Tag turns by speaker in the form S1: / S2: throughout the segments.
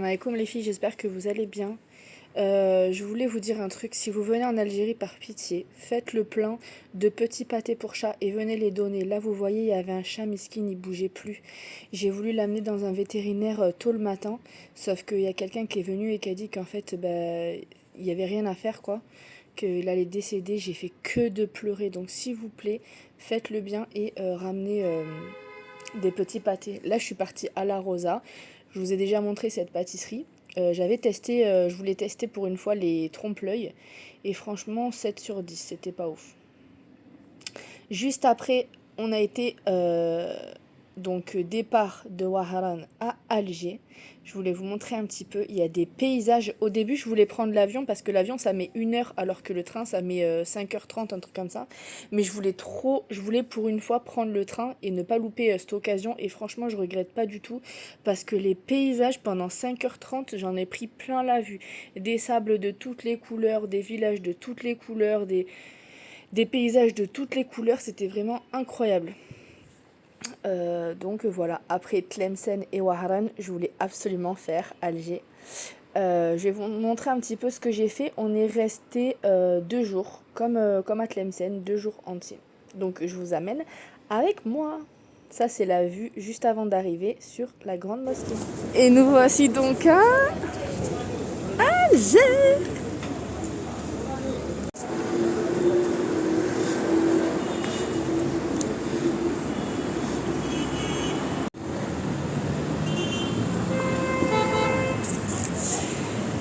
S1: alaikum les filles, j'espère que vous allez bien. Je voulais vous dire un truc, si vous venez en Algérie par pitié, faites le plein de petits pâtés pour chat et venez les donner. Là vous voyez, il y avait un chat miskin, il bougeait plus. J'ai voulu l'amener dans un vétérinaire tôt le matin, sauf qu'il y a quelqu'un qui est venu et qui a dit qu'en fait, il y avait rien à faire quoi, qu'il allait décéder. J'ai fait que de pleurer, donc s'il vous plaît, faites le bien et ramenez des petits pâtés. Là je suis partie à la Rosa. Je vous ai déjà montré cette pâtisserie. J'avais testé, je voulais tester pour une fois les trompe-l'œil. Et franchement, 7 sur 10, c'était pas ouf. Juste après, on a été donc départ de Ouaharan à Alger. Je voulais vous montrer un petit peu. Il y a des paysages. Au début, je voulais prendre l'avion parce que l'avion, ça met 1 heure alors que le train, ça met 5h30, un truc comme ça. Mais je voulais pour une fois prendre le train et ne pas louper cette occasion. Et franchement, je regrette pas du tout parce que les paysages, pendant 5h30, j'en ai pris plein la vue. Des sables de toutes les couleurs, des villages de toutes les couleurs, des paysages de toutes les couleurs. C'était vraiment incroyable. Donc voilà, après Tlemcen et Ouaharan, je voulais absolument faire Alger. Je vais vous montrer un petit peu ce que j'ai fait. On est resté 2 jours, comme à Tlemcen, 2 jours entiers. Donc je vous amène avec moi. Ça c'est la vue juste avant d'arriver sur la grande mosquée. Et nous voici donc à Alger.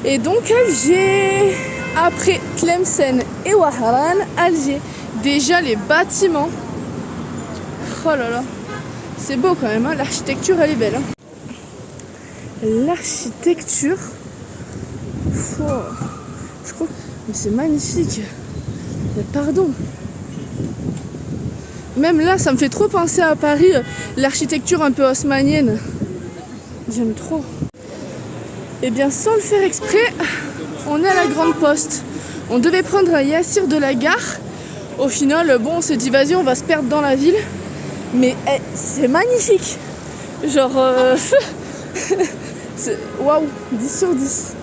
S1: Et donc Alger, après Tlemcen et Ouaharan, Alger. Déjà les bâtiments. Oh là là, c'est beau quand même, hein. L'architecture elle est belle. Hein. L'architecture, oh, je crois, mais c'est magnifique. Mais pardon. Même là, ça me fait trop penser à Paris, l'architecture un peu haussmannienne. J'aime trop. Et bien sans le faire exprès, on est à la Grande Poste. On devait prendre un Yassir de la gare. Au final, bon, on s'est dit vas-y, on va se perdre dans la ville. Mais c'est magnifique. Genre, waouh, 10 sur 10.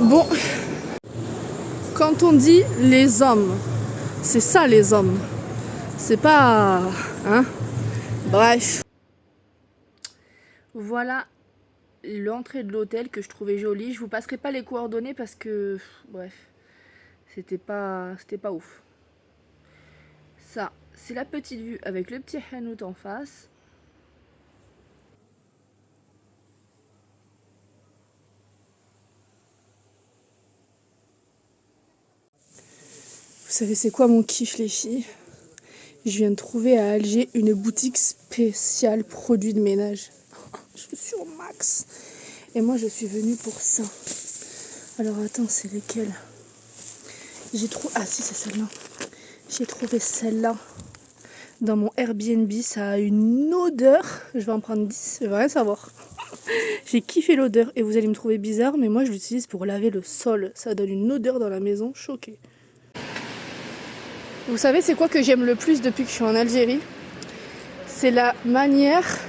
S1: Bon, quand on dit les hommes, c'est ça les hommes. C'est pas... Hein. Bref. Voilà l'entrée de l'hôtel que je trouvais jolie. Je vous passerai pas les coordonnées parce que bref, c'était pas ouf. Ça, c'est la petite vue avec le petit hanout en face. Vous savez c'est quoi mon kiff les filles? Je viens de trouver à Alger une boutique spéciale produits de ménage. Je suis au max. Et moi je suis venue pour ça. Alors attends, c'est lesquelles? J'ai trouvé... Ah si, c'est celle-là. J'ai trouvé celle-là dans mon Airbnb. Ça a une odeur. Je vais en prendre 10, je vais rien savoir. J'ai kiffé l'odeur et vous allez me trouver bizarre, mais moi je l'utilise pour laver le sol. Ça donne une odeur dans la maison, choquée. Vous savez c'est quoi que j'aime le plus depuis que je suis en Algérie? C'est la manière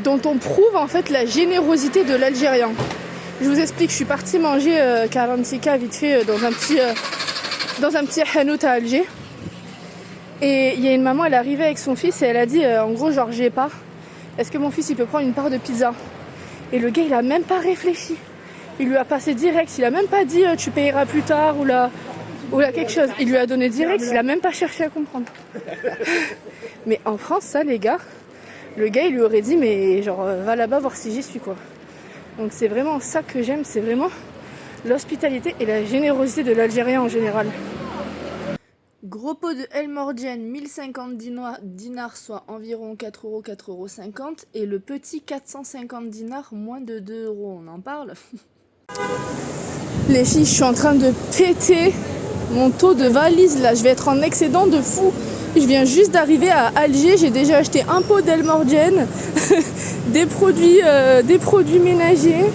S1: dont on prouve en fait la générosité de l'Algérien. Je vous explique, je suis partie manger 46K vite fait dans un petit hanout à Alger. Et il y a une maman, elle est arrivée avec son fils et elle a dit en gros genre j'ai pas. Est-ce que mon fils il peut prendre une part de pizza? Et le gars il a même pas réfléchi. Il lui a passé direct, il a même pas dit tu payeras plus tard ou là quelque chose. Il lui a donné direct, il a même pas cherché à comprendre. Mais en France ça les gars, le gars il lui aurait dit mais genre va là-bas voir si j'y suis quoi. Donc c'est vraiment ça que j'aime, c'est vraiment l'hospitalité et la générosité de l'Algérien en général. Gros pot de El Morgiane, 1050 dinars, soit environ 4 €, 4,50 €. Et le petit 450 dinars, moins de 2 €. On en parle? Les filles, je suis en train de péter mon taux de valise là. Je vais être en excédent de fou. Je viens juste d'arriver à Alger. J'ai déjà acheté un pot d'El Morgiane, des produits ménagers.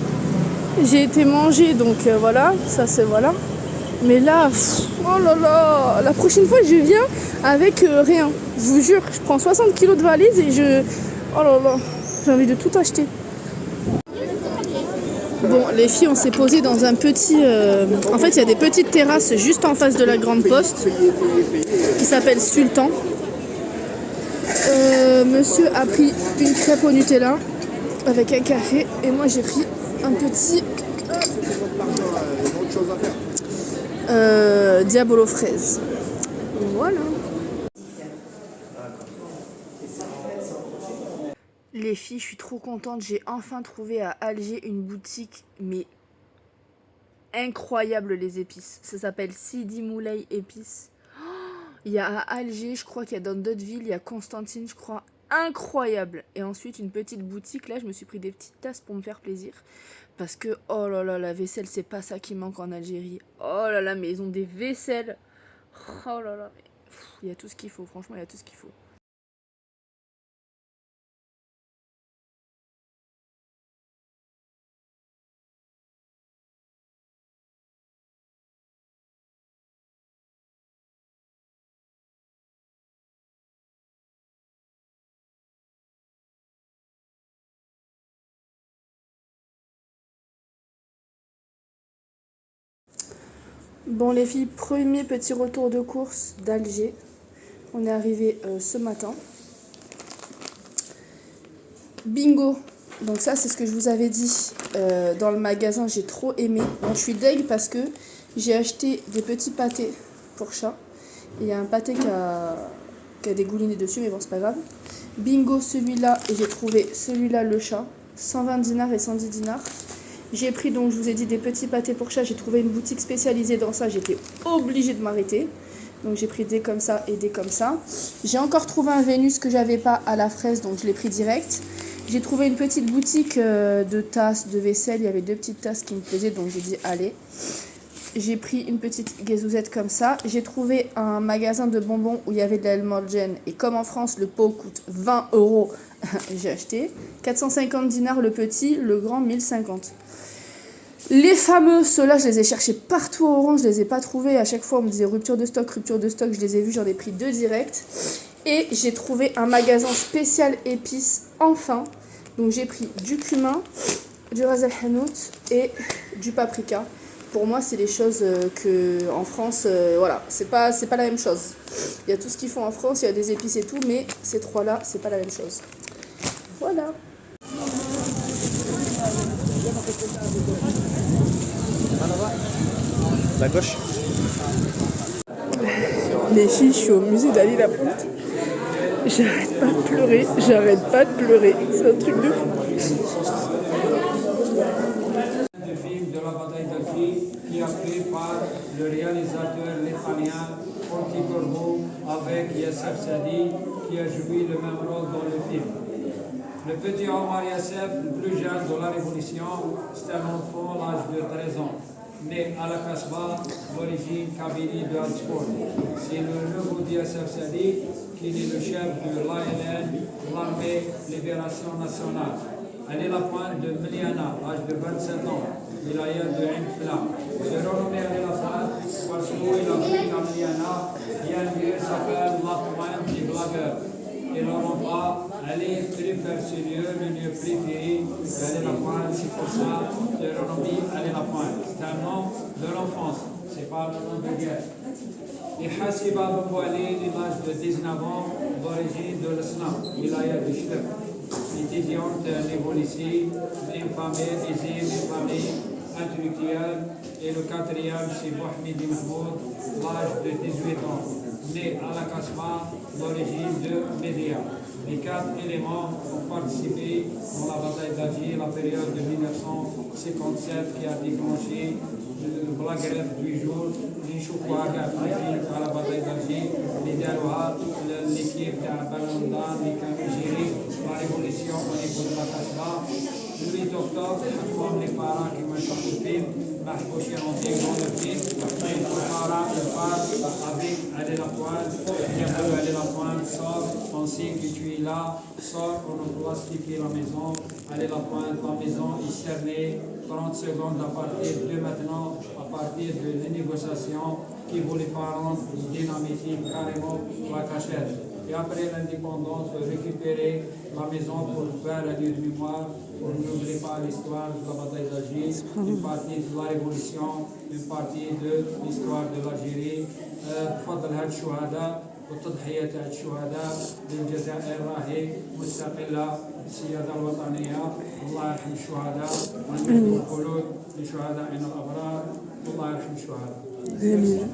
S1: J'ai été manger, donc voilà, ça c'est voilà. Mais là, oh là là, la prochaine fois je viens avec rien. Je vous jure, je prends 60 kg de valise et oh là là, j'ai envie de tout acheter. Bon, les filles, on s'est posé dans un petit... En fait, il y a des petites terrasses juste en face de la grande poste qui s'appelle Sultan. Monsieur a pris une crêpe au Nutella avec un café et moi j'ai pris un petit Diabolo fraise. Voilà. Les filles, je suis trop contente. J'ai enfin trouvé à Alger une boutique, mais incroyable, les épices. Ça s'appelle Sidi Moulay Épices. Il y a à Alger, je crois qu'il y a dans d'autres villes, il y a Constantine, je crois. Incroyable. Et ensuite, une petite boutique. Là, je me suis pris des petites tasses pour me faire plaisir. Parce que, oh là là, la vaisselle, c'est pas ça qui manque en Algérie. Oh là là, mais ils ont des vaisselles. Oh là là, mais il y a tout ce qu'il faut. Franchement, il y a tout ce qu'il faut. Bon, les filles, premier petit retour de course d'Alger. On est arrivé ce matin. Bingo. Donc ça, c'est ce que je vous avais dit dans le magasin. J'ai trop aimé. Bon, je suis deg parce que j'ai acheté des petits pâtés pour chat. Il y a un pâté qui a dégouliné dessus, mais bon, c'est pas grave. Bingo, celui-là. Et j'ai trouvé celui-là, le chat. 120 dinars et 110 dinars. J'ai pris, donc je vous ai dit, des petits pâtés pour chat. J'ai trouvé une boutique spécialisée dans ça. J'étais obligée de m'arrêter. Donc j'ai pris des comme ça et des comme ça. J'ai encore trouvé un Vénus que j'avais pas à la fraise, donc je l'ai pris direct. J'ai trouvé une petite boutique de tasses, de vaisselle. Il y avait deux petites tasses qui me plaisaient, donc j'ai dit allez. J'ai pris une petite guézouzette comme ça. J'ai trouvé un magasin de bonbons où il y avait de l'Elmorgen. Et comme en France, le pot coûte 20 €, j'ai acheté. 450 dinars le petit, le grand 1050. Les fameux, ceux-là, je les ai cherchés partout au Orange, je les ai pas trouvés. À chaque fois, on me disait rupture de stock, je les ai vus, j'en ai pris 2 directs. Et j'ai trouvé un magasin spécial épices, enfin. Donc j'ai pris du cumin, du ras el hanout et du paprika. Pour moi, c'est les choses que en France, voilà, c'est pas la même chose. Il y a tout ce qu'ils font en France, il y a des épices et tout, mais ces trois-là, c'est pas la même chose. Voilà.
S2: La gauche.
S1: Les filles, je suis au musée d'Ali Lapointe. J'arrête pas de pleurer, C'est un truc de fou.
S3: Le film de la bataille d'Alger qui est fait par le réalisateur l'italien Ponti Corvo avec Yassef Sadi qui a joué le même rôle dans le film. Le petit Omar Yassef, le plus jeune de la Révolution, c'est un enfant à l'âge de 13 ans, né à la Kasbah, d'origine kabylie de Hatspor. C'est le neveu d'Yassef Sadi qui est le chef de l'ALN, l'Armée Libération Nationale. Elle est la pointe de Miliana, âge de 27 ans, wilaya de Infla. Se renommé à la pointe parce qu'il a vu qu'à Miliana, il y a un lieu qui s'appelle la pointe des blagueurs. Et leur repas, elle est très lieu, le lieu préféré d'Ali Lapointe, c'est pour ça que le renommé Ali Lapointe. C'est un nom de l'enfance, c'est pas le nom de guerre. Et Hassiba Ben Bouali, l'âge de 19 ans, d'origine de l'Islam, wilaya de Chlef. Étudiante niveau lycée, une famille aisée, une famille intellectuelle. Et le quatrième, c'est Mohamed Mahmoud, l'âge de 18 ans, né à la Kasbah, d'origine de Média. Les 4 éléments ont participé dans la bataille d'Alger, la période de 1957 qui a déclenché la grève du jour, l'Inchoukouaga à la bataille d'Alger, les Darouhat, l'équipe d'Abalonda, l'Algérie, la révolution au niveau de la Kasbah. Le 8 octobre, comme les parents qui m'ont écouté, Mahbouchi rentré dans le film, les parents partent avec Ali Lapointe, Ali Lapointe sort, on sait que tu es là, sort, on doit expliquer la maison, Ali Lapointe, la maison est cernée, 30 secondes à partir de maintenant, à partir de la négociation, qui voulaient pas rendre dynamitique carrément la cachette. Et après l'indépendance, récupérer la maison pour faire un lieu de mémoire, pour n'oublier pas l'histoire de la bataille d'Alger, une partie de la révolution, une partie de l'histoire de l'Algérie. بفضل هاد الشهداء والتضحيات هاد الشهداء للجزائر راهي مستقلة بالسيادة الوطنية. الله يرحم الشهداء ويمد الخلود لشهدائنا الأبرار والله يرحم الشهداء.
S2: آمين.